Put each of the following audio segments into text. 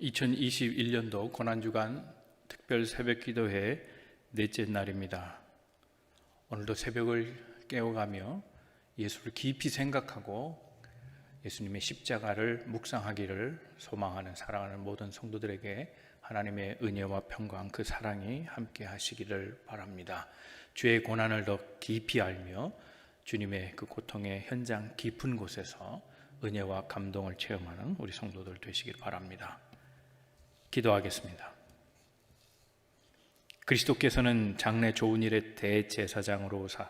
2021년도 고난주간 특별 새벽기도회 넷째 날입니다. 오늘도 새벽을 깨어가며 예수를 깊이 생각하고 예수님의 십자가를 묵상하기를 소망하는 사랑하는 모든 성도들에게 하나님의 은혜와 평강, 그 사랑이 함께 하시기를 바랍니다. 주의 고난을 더 깊이 알며 주님의 그 고통의 현장 깊은 곳에서 은혜와 감동을 체험하는 우리 성도들 되시길 바랍니다. 기도하겠습니다. 그리스도께서는 장래 좋은 일의 대제사장으로 오사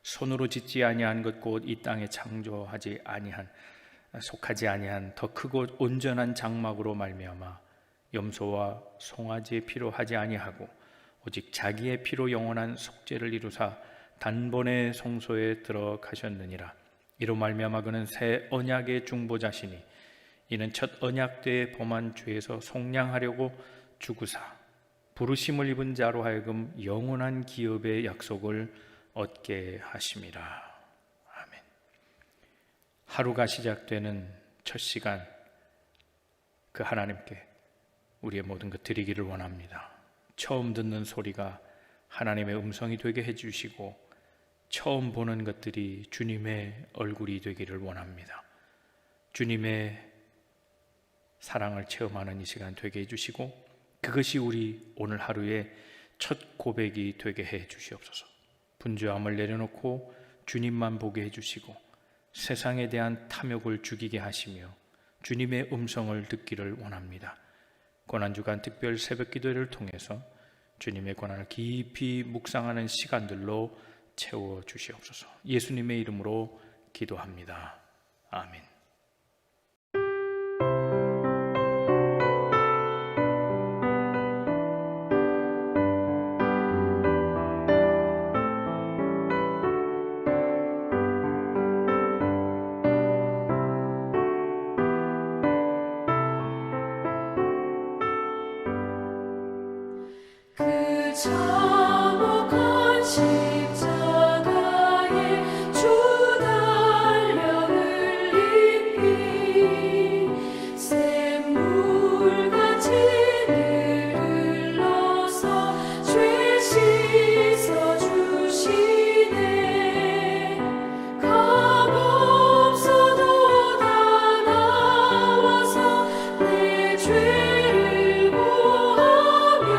손으로 짓지 아니한 것 곧 이 땅에 창조하지 아니한 속하지 아니한 더 크고 온전한 장막으로 말미암아 염소와 송아지의 피로 하지 아니하고 오직 자기의 피로 영원한 속죄를 이루사 단번에 성소에 들어가셨느니라. 이로 말미암아 그는 새 언약의 중보자시니 이는 첫 언약 때에 범한 죄에서 속량하려고 죽으사 부르심을 입은 자로 하여금 영원한 기업의 약속을 얻게 하심이라. 아멘. 하루가 시작되는 첫 시간, 그 하나님께 우리의 모든 것 드리기를 원합니다. 처음 듣는 소리가 하나님의 음성이 되게 해주시고 처음 보는 것들이 주님의 얼굴이 되기를 원합니다. 주님의 사랑을 체험하는 이 시간 되게 해주시고 그것이 우리 오늘 하루의 첫 고백이 되게 해 주시옵소서. 분주함을 내려놓고 주님만 보게 해주시고 세상에 대한 탐욕을 죽이게 하시며 주님의 음성을 듣기를 원합니다. 고난주간 특별 새벽기도회를 통해서 주님의 고난을 깊이 묵상하는 시간들로 채워 주시옵소서. 예수님의 이름으로 기도합니다. 아멘. 참혹한 십자가에 주 달려 흘린 피 샘물같이 늘 흘러서 죄 씻어주시네. 값없어도 다 나와서 내 죄를 보하며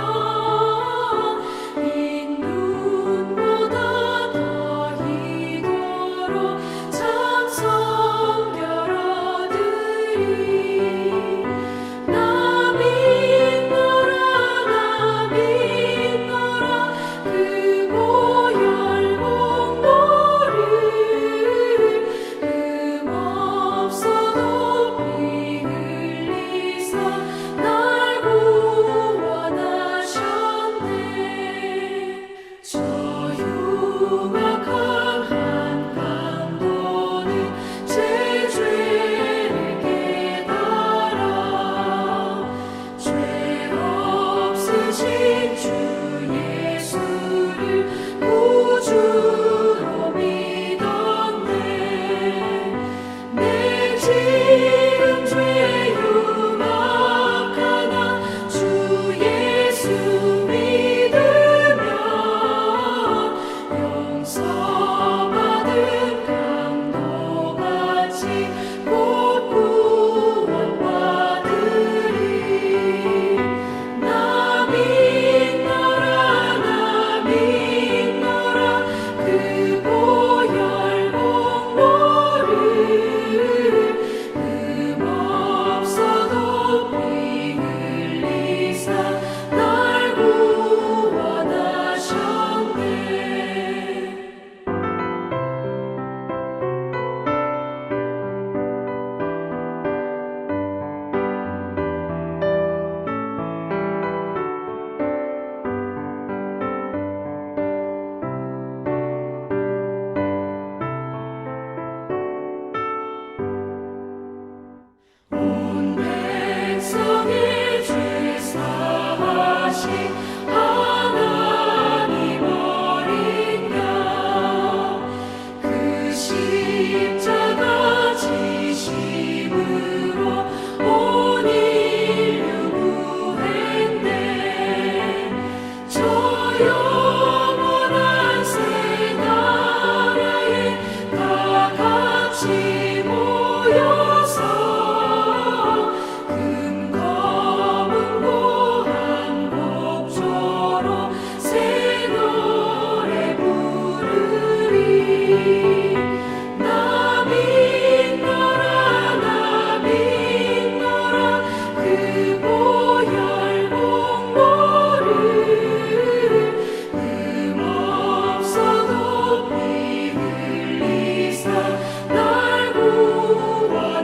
같이 모여서 금검은 고한 곡조로 새 노래 부르리. 나 믿노라 그 보혈 공로를 없어도 피 흘리사 날 구원하셨네.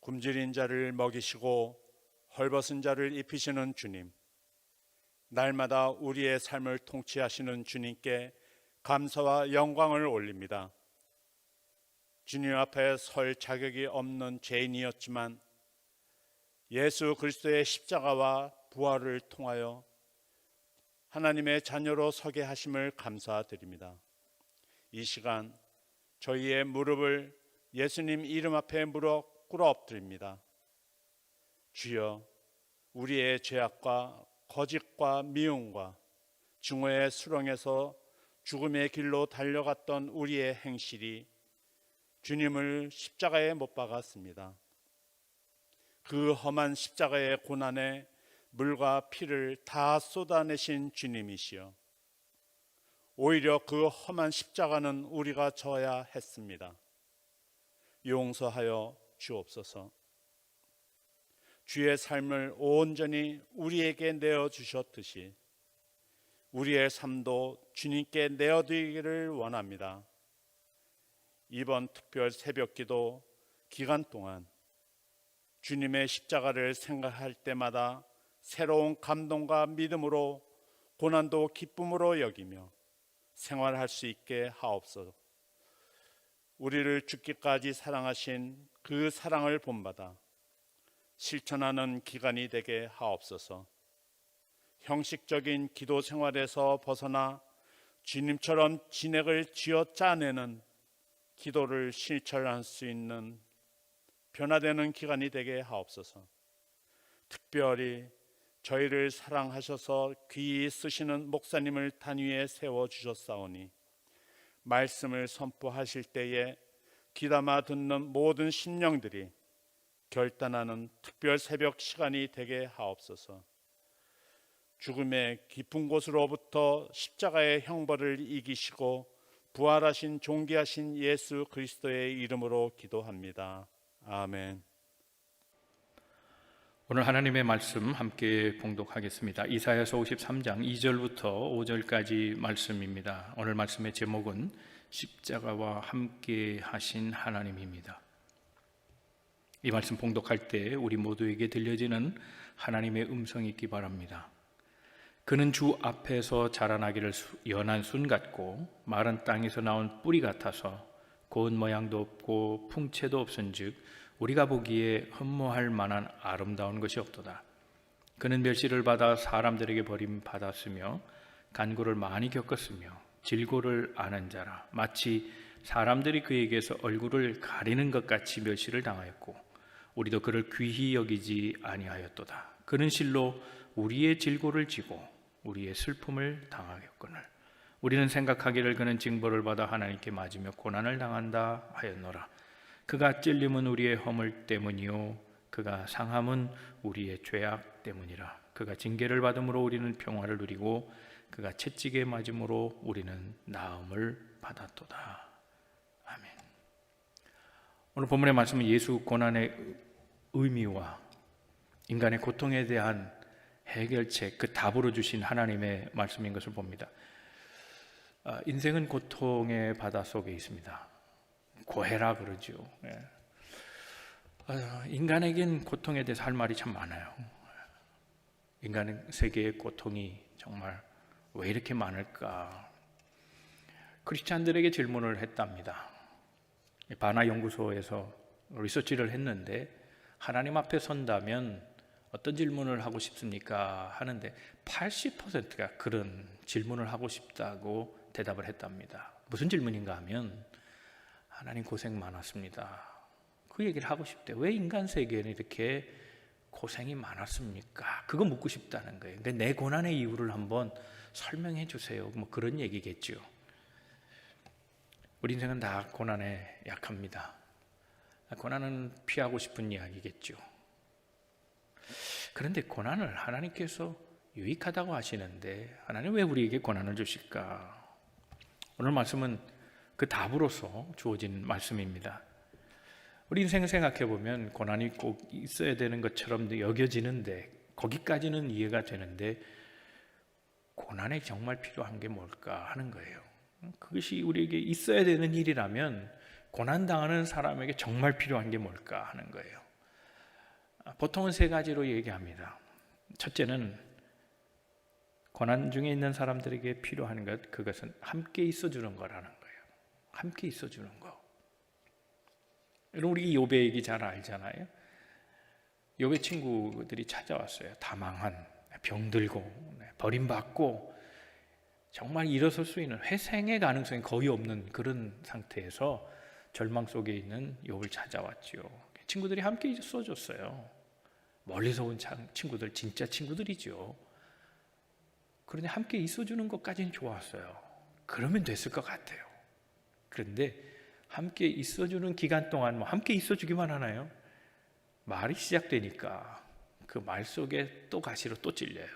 굶주린 자를 먹이시고 헐벗은 자를 입히시는 주님, 날마다 우리의 삶을 통치하시는 주님께 감사와 영광을 올립니다. 주님 앞에 설 자격이 없는 죄인이었지만 예수 그리스도의 십자가와 부활을 통하여 하나님의 자녀로 서게 하심을 감사드립니다. 이 시간 저희의 무릎을 예수님 이름 앞에 꿇어 엎드립니다. 주여, 우리의 죄악과 거짓과 미움과 증오의 수렁에서 죽음의 길로 달려갔던 우리의 행실이 주님을 십자가에 못 박았습니다. 그 험한 십자가의 고난에 물과 피를 다 쏟아내신 주님이시여, 오히려 그 험한 십자가는 우리가 져야 했습니다. 용서하여 주옵소서. 주의 삶을 온전히 우리에게 내어주셨듯이 우리의 삶도 주님께 내어드리기를 원합니다. 이번 특별 새벽기도 기간 동안 주님의 십자가를 생각할 때마다 새로운 감동과 믿음으로 고난도 기쁨으로 여기며 생활할 수 있게 하옵소서. 우리를 죽기까지 사랑하신 그 사랑을 본받아 실천하는 기간이 되게 하옵소서. 형식적인 기도 생활에서 벗어나 주님처럼 진액을 쥐어 짜내는 기도를 실천할 수 있는 변화되는 기간이 되게 하옵소서. 특별히 저희를 사랑하셔서 귀히 쓰시는 목사님을 단위에 세워주셨사오니 말씀을 선포하실 때에 귀담아 듣는 모든 심령들이 결단하는 특별 새벽 시간이 되게 하옵소서. 죽음의 깊은 곳으로부터 십자가의 형벌을 이기시고 부활하신 존귀하신 예수 그리스도의 이름으로 기도합니다. 아멘. 오늘 하나님의 말씀 함께 봉독하겠습니다. 이사야서 53장 2절부터 5절까지 말씀입니다. 오늘 말씀의 제목은 십자가와 함께 하신 하나님입니다. 이 말씀 봉독할 때 우리 모두에게 들려지는 하나님의 음성이 있기 바랍니다. 그는 주 앞에서 자라나기를 연한 순 같고 마른 땅에서 나온 뿌리 같아서 고운 모양도 없고 풍채도 없은즉 우리가 보기에 흠모할 만한 아름다운 것이 없도다. 그는 멸시를 받아 사람들에게 버림받았으며 간구를 많이 겪었으며 질고를 아는 자라. 마치 사람들이 그에게서 얼굴을 가리는 것 같이 멸시를 당하였고 우리도 그를 귀히 여기지 아니하였도다. 그는 실로 우리의 질고를 지고 우리의 슬픔을 당하였거늘 우리는 생각하기를 그는 징벌을 받아 하나님께 맞으며 고난을 당한다 하였노라. 그가 찔림은 우리의 허물 때문이요 그가 상함은 우리의 죄악 때문이라. 그가 징계를 받음으로 우리는 평화를 누리고 그가 채찍에 맞음으로 우리는 나음을 받았도다. 아멘. 오늘 본문의 말씀은 예수 고난의 의미와 인간의 고통에 대한 해결책, 그 답으로 주신 하나님의 말씀인 것을 봅니다. 인생은 고통의 바다 속에 있습니다. 고해라 그러죠. 인간에겐 고통에 대해서 할 말이 참 많아요. 인간의 세계의 고통이 정말 왜 이렇게 많을까? 크리스찬들에게 질문을 했답니다. 바나 연구소에서 리서치를 했는데 하나님 앞에 선다면 어떤 질문을 하고 싶습니까? 하는데 80%가 그런 질문을 하고 싶다고 대답을 했답니다. 무슨 질문인가 하면 하나님 고생 많았습니다. 그 얘기를 하고 싶대요. 왜 인간 세계에는 이렇게 고생이 많았습니까? 그거 묻고 싶다는 거예요. 그러니까 내 고난의 이유를 한번 설명해 주세요. 뭐 그런 얘기겠죠. 우리 인생은 다 고난에 약합니다. 고난은 피하고 싶은 이야기겠죠. 그런데 고난을 하나님께서 유익하다고 하시는데 하나님 왜 우리에게 고난을 주실까? 오늘 말씀은 그 답으로서 주어진 말씀입니다. 우리 인생을 생각해 보면 고난이 꼭 있어야 되는 것처럼 여겨지는데 거기까지는 이해가 되는데 고난이 정말 필요한 게 뭘까 하는 거예요. 그것이 우리에게 있어야 되는 일이라면 고난당하는 사람에게 정말 필요한 게 뭘까 하는 거예요. 보통은 세 가지로 얘기합니다. 첫째는 고난 중에 있는 사람들에게 필요한 것, 그것은 함께 있어주는 거라는 거예요. 함께 있어주는 거. 여러분 우리 욥의 얘기 잘 알잖아요. 욥의 친구들이 찾아왔어요. 다 망한, 병들고 버림받고 정말 일어설 수 있는 회생의 가능성이 거의 없는 그런 상태에서 절망 속에 있는 욥을 찾아왔죠. 친구들이 함께 있어줬어요. 멀리서 온 친구들, 진짜 친구들이죠. 그런데 함께 있어주는 것까지는 좋았어요. 그러면 됐을 것 같아요. 그런데 함께 있어주는 기간 동안 함께 있어주기만 하나요? 말이 시작되니까 그 말 속에 또 가시로 또 찔려요.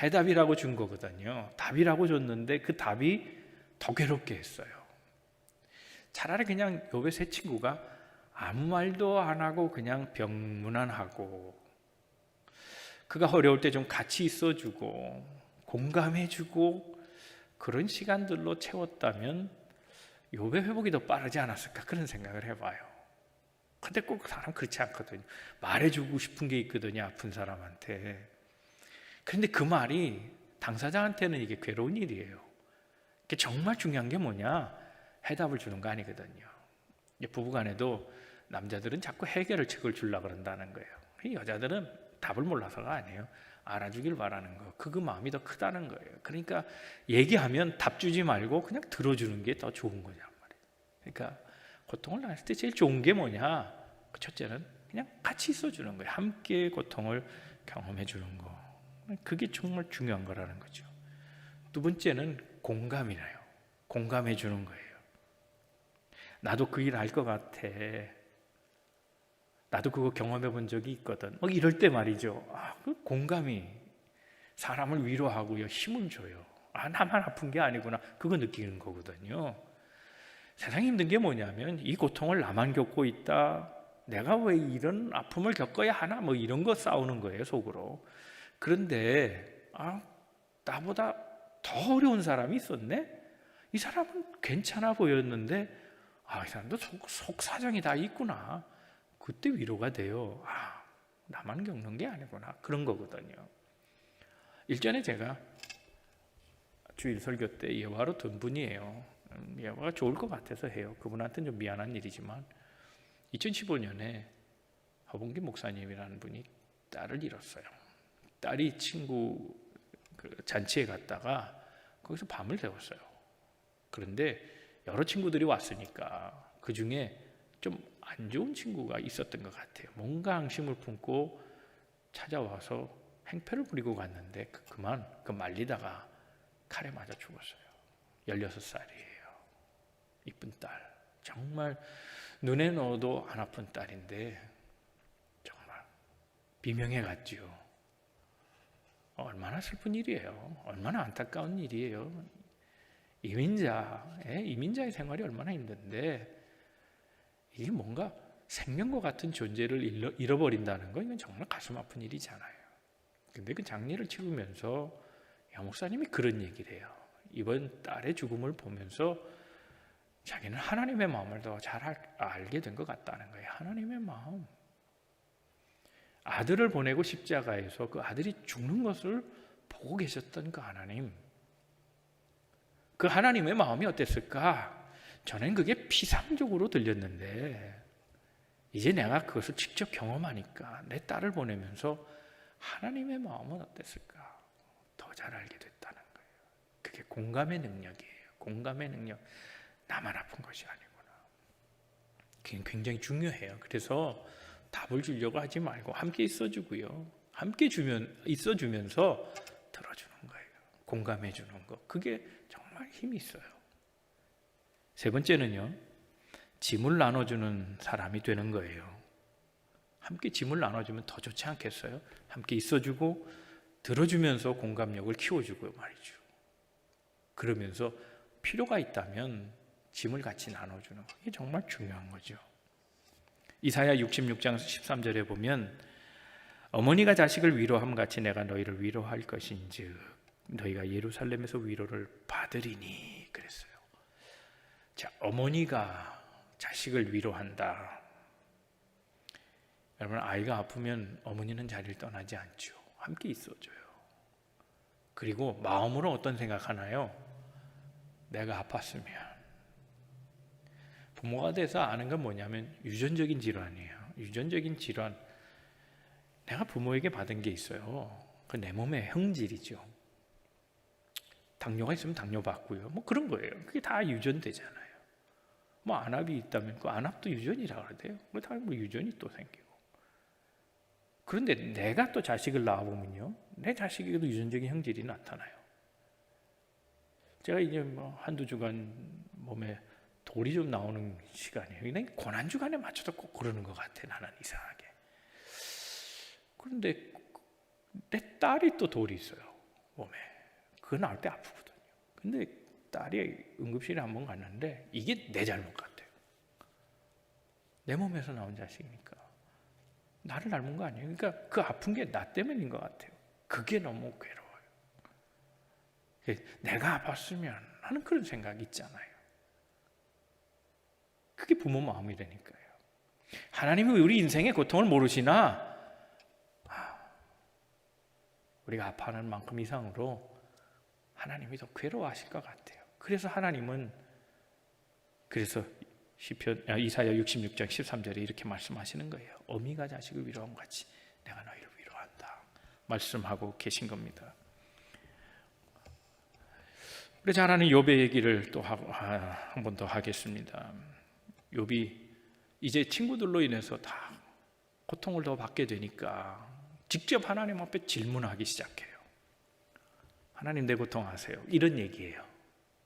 해답이라고 준 거거든요. 답이라고 줬는데 그 답이 더 괴롭게 했어요. 차라리 그냥 욥의 세 친구가 아무 말도 안 하고 그냥 병문안하고 그가 어려울 때 좀 같이 있어주고 공감해주고 그런 시간들로 채웠다면 욥의 회복이 더 빠르지 않았을까 그런 생각을 해봐요. 근데 꼭 사람 그렇지 않거든요. 말해주고 싶은 게 있거든요. 아픈 사람한테. 그런데 그 말이 당사자한테는 이게 괴로운 일이에요. 정말 중요한 게 뭐냐? 해답을 주는 거 아니거든요. 부부간에도 남자들은 자꾸 해결책을 주려고 그런다는 거예요. 여자들은 답을 몰라서가 아니에요. 알아주길 바라는 거. 그 마음이 더 크다는 거예요. 그러니까 얘기하면 답 주지 말고 그냥 들어주는 게 더 좋은 거란 말이에요. 그러니까 고통을 당했을 때 제일 좋은 게 뭐냐? 첫째는 그냥 같이 있어주는 거예요. 함께 고통을 경험해 주는 거. 그게 정말 중요한 거라는 거죠. 두 번째는 공감이래요. 공감해 주는 거예요. 나도 그 일 알 것 같아. 나도 그거 경험해 본 적이 있거든. 이럴 때 말이죠. 그 공감이 사람을 위로하고요, 힘을 줘요. 나만 아픈 게 아니구나. 그거 느끼는 거거든요. 세상에 힘든 게 뭐냐면 이 고통을 나만 겪고 있다. 내가 왜 이런 아픔을 겪어야 하나? 이런 거 싸우는 거예요, 속으로. 그런데 나보다 더 어려운 사람이 있었네? 이 사람은 괜찮아 보였는데 이 사람도 속 사정이 다 있구나. 그때 위로가 돼요. 나만 겪는 게 아니구나. 그런 거거든요. 일전에 제가 주일 설교 때 예화로 든 분이에요. 예화가 좋을 것 같아서 해요. 그분한테는 좀 미안한 일이지만 2015년에 허봉기 목사님이라는 분이 딸을 잃었어요. 딸이 친구 잔치에 갔다가 거기서 밤을 새웠어요. 그런데 여러 친구들이 왔으니까 그 중에 좀 안 좋은 친구가 있었던 것 같아요. 뭔가 앙심을 품고 찾아와서 행패를 부리고 갔는데 그만 말리다가 칼에 맞아 죽었어요. 16살이에요. 이쁜 딸. 정말 눈에 넣어도 안 아픈 딸인데 정말 비명에 갔지요. 얼마나 슬픈 일이에요. 얼마나 안타까운 일이에요. 이민자의 생활이 얼마나 힘든데 이게 뭔가 생명과 같은 존재를 잃어버린다는 건 이건 정말 가슴 아픈 일이잖아요. 근데 그 장례를 치르면서 양 목사님이 그런 얘기를 해요. 이번 딸의 죽음을 보면서 자기는 하나님의 마음을 더 잘 알게 된 것 같다는 거예요. 하나님의 마음. 아들을 보내고 십자가에서 그 아들이 죽는 것을 보고 계셨던 그 하나님. 그 하나님의 마음이 어땠을까? 저는 그게 피상적으로 들렸는데 이제 내가 그것을 직접 경험하니까 내 딸을 보내면서 하나님의 마음은 어땠을까? 더 잘 알게 됐다는 거예요. 그게 공감의 능력이에요. 공감의 능력. 나만 아픈 것이 아니구나. 굉장히 중요해요. 그래서 답을 주려고 하지 말고 함께 있어주고요. 함께 있어주면서 들어주는 거예요. 공감해주는 거. 그게 정말 힘이 있어요. 세 번째는요, 짐을 나눠주는 사람이 되는 거예요. 함께 짐을 나눠주면 더 좋지 않겠어요? 함께 있어주고 들어주면서 공감력을 키워주고 말이죠. 그러면서 필요가 있다면 짐을 같이 나눠주는 거. 이게 정말 중요한 거죠. 이사야 66장 13절에 보면 어머니가 자식을 위로함 같이 내가 너희를 위로할 것인즉 너희가 예루살렘에서 위로를 받으리니 그랬어요. 자, 어머니가 자식을 위로한다. 여러분, 아이가 아프면 어머니는 자리를 떠나지 않죠. 함께 있어줘요. 그리고 마음으로 어떤 생각하나요? 내가 아팠으면. 부모가 돼서 아는 건 뭐냐면 유전적인 질환이에요. 유전적인 질환. 내가 부모에게 받은 게 있어요. 그 내 몸의 형질이죠. 당뇨가 있으면 당뇨 받고요. 뭐 그런 거예요. 그게 다 유전되잖아요. 뭐 안압이 있다면 그 안압도 유전이라고 그러대요. 다 뭐 유전이 또 생기고. 그런데 내가 또 자식을 낳아보면요, 내 자식에게도 유전적인 형질이 나타나요. 제가 이제 뭐 한두 주간 몸에 돌이 좀 나오는 시간이에요. 그냥 고난주간에 맞춰서 꼭 그러는 것 같아, 나는 이상하게. 그런데 내 딸이 또 돌이 있어요, 몸에. 그거 나올 때 아프거든요. 근데 딸이 응급실에 한번 갔는데 이게 내 잘못 같아요. 내 몸에서 나온 자식이니까. 나를 닮은 거 아니에요. 그러니까 그 아픈 게 나 때문인 것 같아요. 그게 너무 괴로워요. 내가 아팠으면 하는 그런 생각이 있잖아요. 그게 부모 마음이라니까요. 하나님이 우리 인생의 고통을 모르시나? 우리가 아파하는 만큼 이상으로 하나님이 더 괴로워하실 것 같아요. 그래서 하나님은 이사야 66장 13절에 이렇게 말씀하시는 거예요. 어미가 자식을 위로함 같이 내가 너희를 위로한다 말씀하고 계신 겁니다. 우리 잘 아는 욥의 얘기를 또 한 번 더 하겠습니다. 욥이 이제 친구들로 인해서 다 고통을 더 받게 되니까 직접 하나님 앞에 질문하기 시작해요. 하나님, 내 고통 아세요? 이런 얘기예요.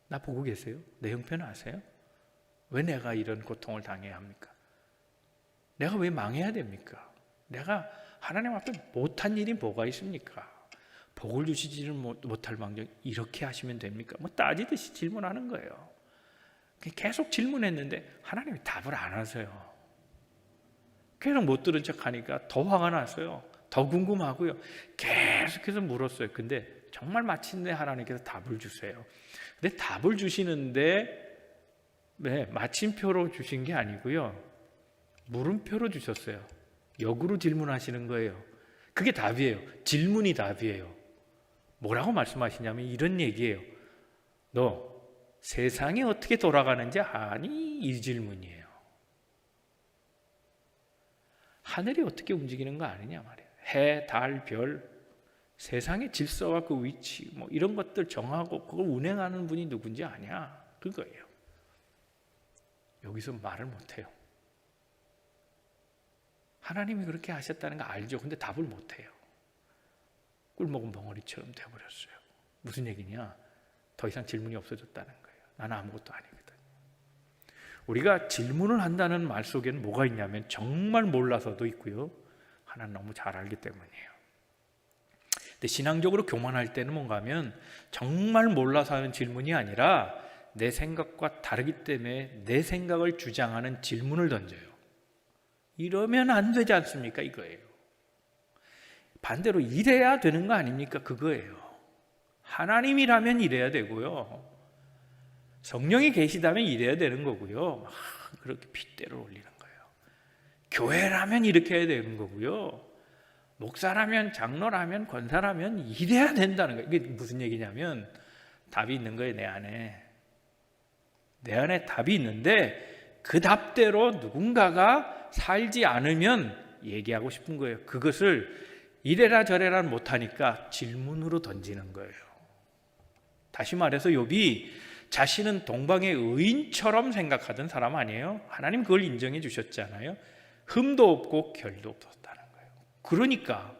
나 보고 계세요? 내 형편 아세요? 왜 내가 이런 고통을 당해야 합니까? 내가 왜 망해야 됩니까? 내가 하나님 앞에 못한 일이 뭐가 있습니까? 복을 주시지는 못할 망정 이렇게 하시면 됩니까? 뭐 따지듯이 질문하는 거예요. 계속 질문했는데 하나님이 답을 안 하세요. 계속 못 들은 척하니까 더 화가 났어요. 더 궁금하고요. 계속해서 물었어요. 근데 정말 마침내 하나님께서 답을 주세요. 근데 답을 주시는데 마침표로 주신 게 아니고요, 물음표로 주셨어요. 역으로 질문하시는 거예요. 그게 답이에요. 질문이 답이에요. 뭐라고 말씀하시냐면 이런 얘기예요. 너 세상이 어떻게 돌아가는지 아니? 이 질문이에요. 하늘이 어떻게 움직이는 거 아니냐 말이에요. 해, 달, 별, 세상의 질서와 그 위치 뭐 이런 것들 정하고 그걸 운행하는 분이 누군지 아냐? 그거예요. 여기서 말을 못해요. 하나님이 그렇게 하셨다는 거 알죠. 근데 답을 못해요. 꿀먹은 벙어리처럼 되어버렸어요. 무슨 얘기냐? 더 이상 질문이 없어졌다는 거예요. 나는 아무것도 아니거든. 우리가 질문을 한다는 말 속에는 뭐가 있냐면 정말 몰라서도 있고요, 하나는 너무 잘 알기 때문이에요. 근데 신앙적으로 교만할 때는 뭔가 하면 정말 몰라서 하는 질문이 아니라 내 생각과 다르기 때문에 내 생각을 주장하는 질문을 던져요. 이러면 안 되지 않습니까? 이거예요. 반대로 이래야 되는 거 아닙니까? 그거예요. 하나님이라면 이래야 되고요, 성령이 계시다면 이래야 되는 거고요, 그렇게 핏대를 올리는 거예요. 교회라면 이렇게 해야 되는 거고요, 목사라면, 장로라면, 권사라면 이래야 된다는 거예요. 이게 무슨 얘기냐면 답이 있는 거예요. 내 안에 답이 있는데 그 답대로 누군가가 살지 않으면 얘기하고 싶은 거예요. 그것을 이래라 저래라 못하니까 질문으로 던지는 거예요. 다시 말해서 욥이 자신은 동방의 의인처럼 생각하던 사람 아니에요? 하나님 그걸 인정해 주셨잖아요. 흠도 없고 결도 없었다는 거예요. 그러니까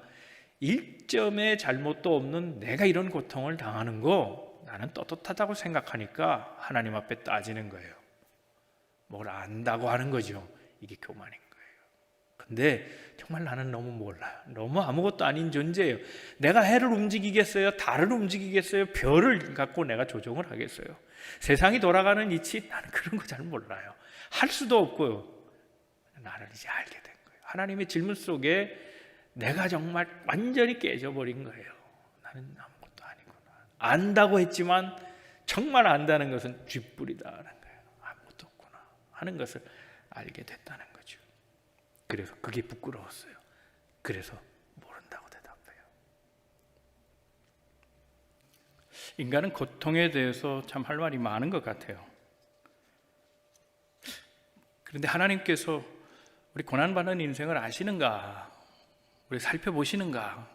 일점의 잘못도 없는 내가 이런 고통을 당하는 거 나는 떳떳하다고 생각하니까 하나님 앞에 따지는 거예요. 뭘 안다고 하는 거죠. 이게 교만인 거예요. 근데 정말 나는 너무 몰라요. 너무 아무것도 아닌 존재예요. 내가 해를 움직이겠어요? 달을 움직이겠어요? 별을 갖고 내가 조종을 하겠어요? 세상이 돌아가는 이치 나는 그런 거 잘 몰라요. 할 수도 없고요. 나를 이제 알게 된 거예요. 하나님의 질문 속에 내가 정말 완전히 깨져버린 거예요. 나는 아무것도 아니구나. 안다고 했지만 정말 안다는 것은 쥐뿔이다라는 거예요. 아무것도 없구나 하는 것을 알게 됐다는 거죠. 그래서 그게 부끄러웠어요. 그래서 모른다고 대답해요. 인간은 고통에 대해서 참 할 말이 많은 것 같아요. 그런데 하나님께서 우리 고난받는 인생을 아시는가? 우리 살펴보시는가?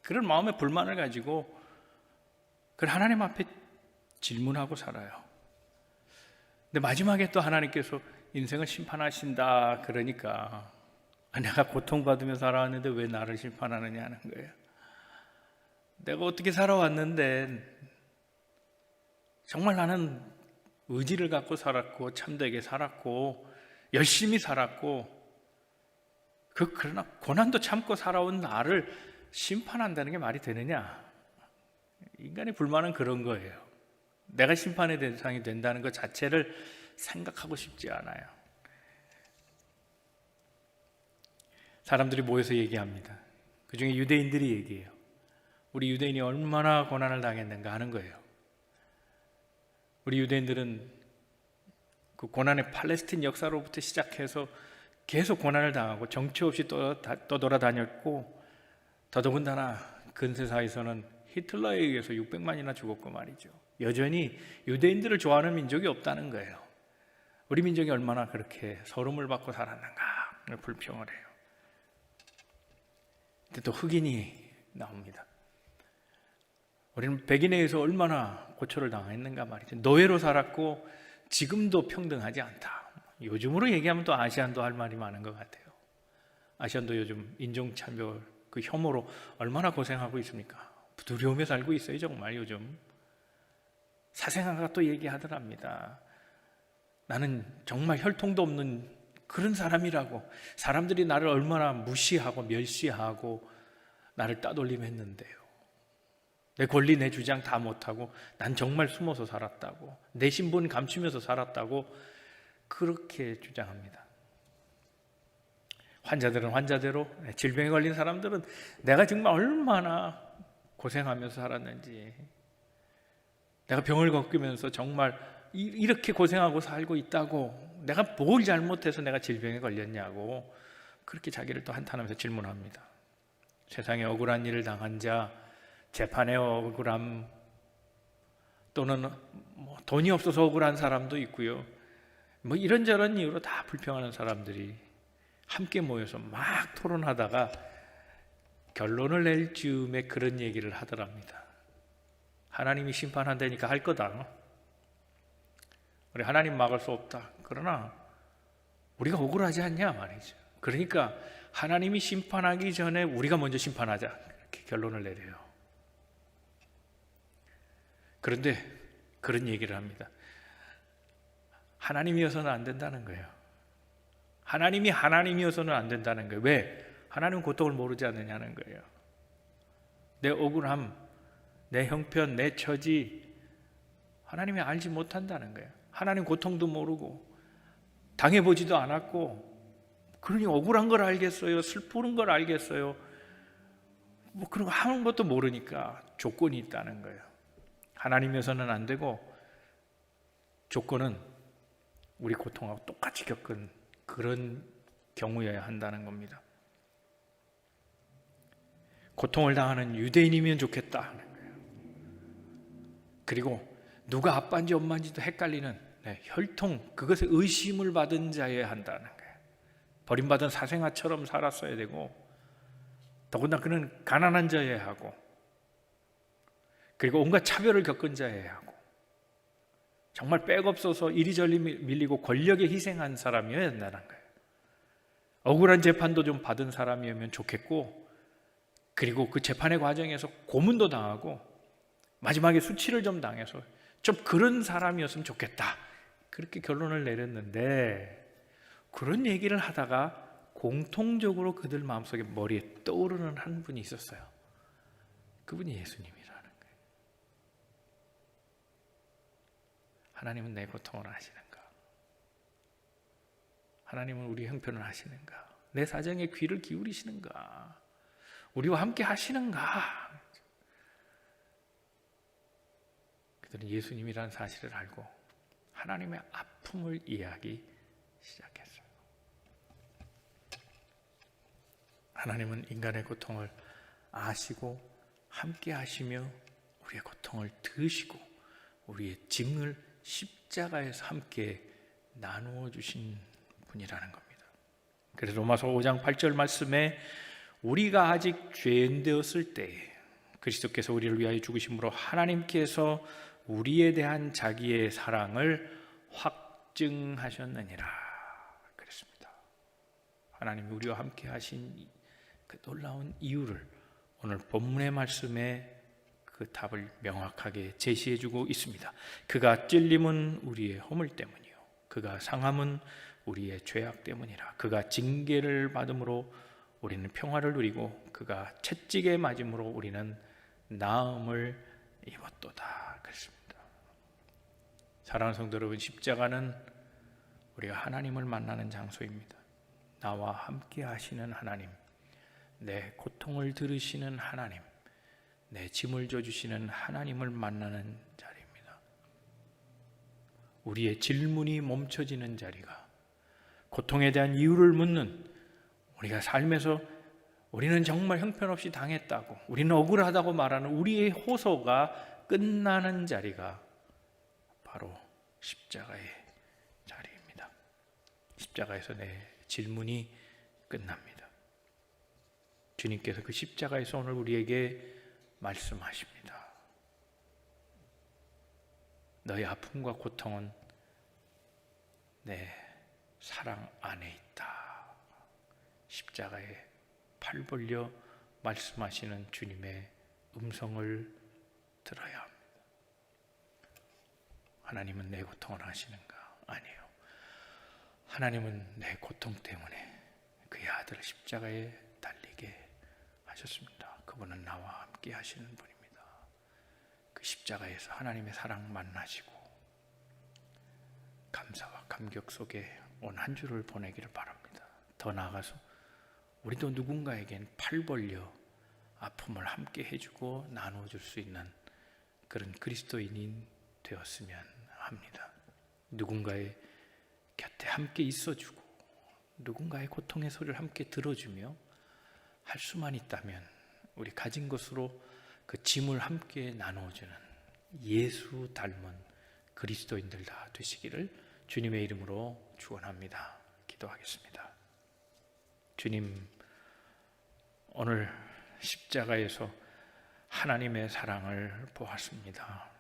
그런 마음의 불만을 가지고 그걸 하나님 앞에 질문하고 살아요. 근데 마지막에 또 하나님께서 인생을 심판하신다 그러니까 내가 고통받으며 살아왔는데 왜 나를 심판하느냐는 거예요. 내가 어떻게 살아왔는데 정말 나는 의지를 갖고 살았고 참되게 살았고 열심히 살았고 그러나 고난도 참고 살아온 나를 심판한다는 게 말이 되느냐? 인간의 불만은 그런 거예요. 내가 심판의 대상이 된다는 것 자체를 생각하고 싶지 않아요. 사람들이 모여서 얘기합니다. 그중에 유대인들이 얘기해요. 우리 유대인이 얼마나 고난을 당했는가 하는 거예요. 우리 유대인들은 그 고난의 팔레스틴 역사로부터 시작해서 계속 고난을 당하고 정처 없이 떠돌아다녔고 더더군다나 근세사에서는 히틀러에 의해서 600만이나 죽었고 말이죠. 여전히 유대인들을 좋아하는 민족이 없다는 거예요. 우리 민족이 얼마나 그렇게 서름을 받고 살았는가 불평을 해요. 근데 또 흑인이 나옵니다. 우리는 백인에 의해서 얼마나 고초를 당했는가 말이죠. 노예로 살았고 지금도 평등하지 않다. 요즘으로 얘기하면 또 아시안도 할 말이 많은 것 같아요. 아시안도 요즘 인종차별 그 혐오로 얼마나 고생하고 있습니까? 두려움에 살고 있어요. 정말 요즘 사생아가 또 얘기하더랍니다. 나는 정말 혈통도 없는 그런 사람이라고, 사람들이 나를 얼마나 무시하고 멸시하고 나를 따돌림했는데요. 내 권리 내 주장 다 못하고 난 정말 숨어서 살았다고, 내 신분 감추면서 살았다고 그렇게 주장합니다. 환자들은 환자대로, 질병에 걸린 사람들은 내가 정말 얼마나 고생하면서 살았는지, 내가 병을 겪으면서 정말 이렇게 고생하고 살고 있다고, 내가 뭘 잘못해서 내가 질병에 걸렸냐고 그렇게 자기를 또 한탄하면서 질문합니다. 세상에 억울한 일을 당한 자, 재판의 억울함, 또는 돈이 없어서 억울한 사람도 있고요. 이런저런 이유로 다 불평하는 사람들이 함께 모여서 막 토론하다가 결론을 낼 즈음에 그런 얘기를 하더랍니다. 하나님이 심판한다니까 할 거다. 우리 하나님 막을 수 없다. 그러나 우리가 억울하지 않냐 말이죠. 그러니까 하나님이 심판하기 전에 우리가 먼저 심판하자, 이렇게 결론을 내려요. 그런데 그런 얘기를 합니다. 하나님이어서는 안 된다는 거예요. 하나님이 하나님이어서는 안 된다는 거예요. 왜? 하나님은 고통을 모르지 않느냐는 거예요. 내 억울함, 내 형편, 내 처지 하나님이 알지 못한다는 거예요. 하나님 고통도 모르고 당해보지도 않았고, 그러니 억울한 걸 알겠어요? 슬프는 걸 알겠어요? 그런 거 아무것도 모르니까 조건이 있다는 거예요. 하나님이어서는 안 되고, 조건은 우리 고통하고 똑같이 겪은 그런 경우여야 한다는 겁니다. 고통을 당하는 유대인이면 좋겠다. 그리고 누가 아빠인지 엄마인지도 헷갈리는 혈통, 그것에 의심을 받은 자여야 한다는 거예요. 버림받은 사생아처럼 살았어야 되고, 더군다나 그는 가난한 자여야 하고, 그리고 온갖 차별을 겪은 자여야 하고, 정말 백 없어서 이리저리 밀리고 권력에 희생한 사람이어야 된다는 거예요. 억울한 재판도 좀 받은 사람이면 좋겠고, 그리고 그 재판의 과정에서 고문도 당하고 마지막에 수치를 좀 당해서 좀 그런 사람이었으면 좋겠다, 그렇게 결론을 내렸는데, 그런 얘기를 하다가 공통적으로 그들 마음속에 머리에 떠오르는 한 분이 있었어요. 그분이 예수님이라는 거예요. 하나님은 내 고통을 아시는가? 하나님은 우리 형편을 아시는가? 내 사정에 귀를 기울이시는가? 우리와 함께 하시는가? 그들은 예수님이라는 사실을 알고 하나님의 아픔을 이해하기 시작했어요. 하나님은 인간의 고통을 아시고 함께 하시며 우리의 고통을 드시고 우리의 짐을 십자가에서 함께 나누어 주신 분이라는 겁니다. 그래서 로마서 5장 8절 말씀에 우리가 아직 죄인 되었을 때에 그리스도께서 우리를 위하여 죽으심으로 하나님께서 우리에 대한 자기의 사랑을 확증하셨느니라 그랬습니다. 하나님이 우리와 함께 하신 그 놀라운 이유를 오늘 본문의 말씀에 그 답을 명확하게 제시해주고 있습니다. 그가 찔림은 우리의 허물 때문이요, 그가 상함은 우리의 죄악 때문이라. 그가 징계를 받음으로 우리는 평화를 누리고 그가 채찍에 맞음으로 우리는 나음을 입었도다 그랬습니다. 사랑하는 성도 여러분, 십자가는 우리가 하나님을 만나는 장소입니다. 나와 함께 하시는 하나님, 내 고통을 들으시는 하나님, 내 짐을 져주시는 하나님을 만나는 자리입니다. 우리의 질문이 멈춰지는 자리가, 고통에 대한 이유를 묻는, 우리가 삶에서 우리는 정말 형편없이 당했다고, 우리는 억울하다고 말하는 우리의 호소가 끝나는 자리가 바로 십자가의 자리입니다. 십자가에서 내 질문이 끝납니다. 주님께서 그 십자가에서 오늘 우리에게 말씀하십니다. 너의 아픔과 고통은 내 사랑 안에 있다. 십자가에 팔 벌려 말씀하시는 주님의 음성을 들어야 합니다. 하나님은 내 고통을 아시는가? 아니에요. 하나님은 내 고통 때문에 그의 아들을 십자가에 달리게 하셨습니다. 그분은 나와 함께 하시는 분입니다. 그 십자가에서 하나님의 사랑 만나시고 감사와 감격 속에 온 한 주를 보내기를 바랍니다. 더 나아가서 우리도 누군가에겐 팔 벌려 아픔을 함께 해주고 나누어줄 수 있는 그런 그리스도인이 되었으면 합니다. 누군가의 곁에 함께 있어주고 누군가의 고통의 소리를 함께 들어주며 할 수만 있다면 우리 가진 것으로 그 짐을 함께 나누어주는 예수 닮은 그리스도인들 다 되시기를 주님의 이름으로 축원합니다. 기도하겠습니다. 주님, 오늘 십자가에서 하나님의 사랑을 보았습니다.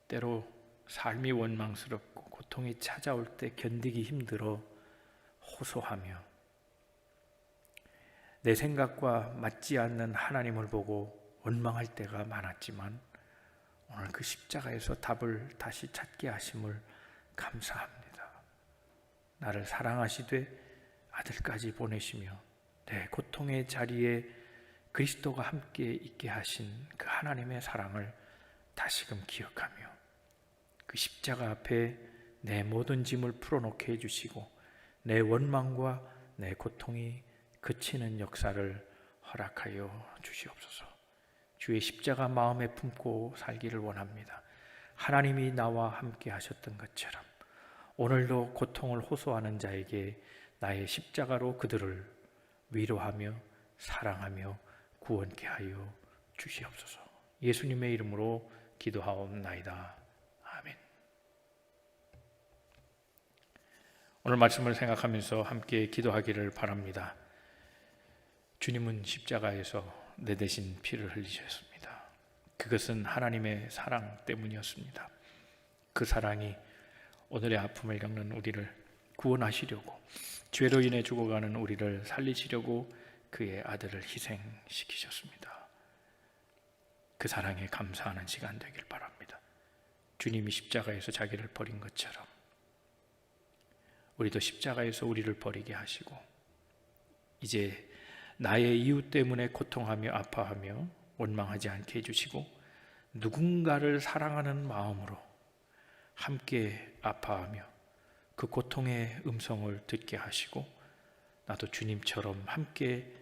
때로 삶이 원망스럽고 고통이 찾아올 때 견디기 힘들어 호소하며 내 생각과 맞지 않는 하나님을 보고 원망할 때가 많았지만 오늘 그 십자가에서 답을 다시 찾게 하심을 감사합니다. 나를 사랑하시되 아들까지 보내시며 내 고통의 자리에 그리스도가 함께 있게 하신 그 하나님의 사랑을 다시금 기억하며 그 십자가 앞에 내 모든 짐을 풀어놓게 해주시고 내 원망과 내 고통이 그치는 역사를 허락하여 주시옵소서. 주의 십자가 마음에 품고 살기를 원합니다. 하나님이 나와 함께 하셨던 것처럼 오늘도 고통을 호소하는 자에게 나의 십자가로 그들을 위로하며 사랑하며 구원케 하여 주시옵소서. 예수님의 이름으로 기도하옵나이다. 아멘. 오늘 말씀을 생각하면서 함께 기도하기를 바랍니다. 주님은 십자가에서 내 대신 피를 흘리셨습니다. 그것은 하나님의 사랑 때문이었습니다. 그 사랑이 오늘의 아픔을 겪는 우리를 구원하시려고, 죄로 인해 죽어가는 우리를 살리시려고 그의 아들을 희생시키셨습니다. 그 사랑에 감사하는 시간 되길 바랍니다. 주님이 십자가에서 자기를 버린 것처럼 우리도 십자가에서 우리를 버리게 하시고, 이제 나의 이유 때문에 고통하며 아파하며 원망하지 않게 해주시고, 누군가를 사랑하는 마음으로 함께 아파하며 그 고통의 음성을 듣게 하시고, 나도 주님처럼 함께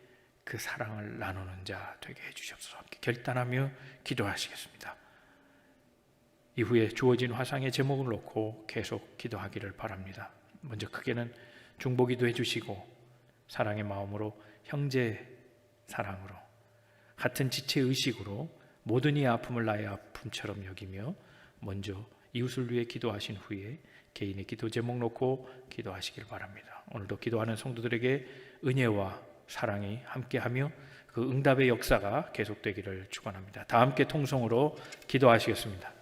그 사랑을 나누는 자 되게 해주시옵소서. 함께 결단하며 기도하시겠습니다. 이후에 주어진 화상의 제목을 놓고 계속 기도하기를 바랍니다. 먼저 크게는 중보기도 해주시고, 사랑의 마음으로, 형제 사랑으로, 같은 지체 의식으로 모든 이 아픔을 나의 아픔처럼 여기며 먼저 이웃을 위해 기도하신 후에 개인의 기도 제목 놓고 기도하시길 바랍니다. 오늘도 기도하는 성도들에게 은혜와 사랑이 함께하며 그 응답의 역사가 계속되기를 축원합니다. 다 함께 통성으로 기도하시겠습니다.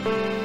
주옵소서.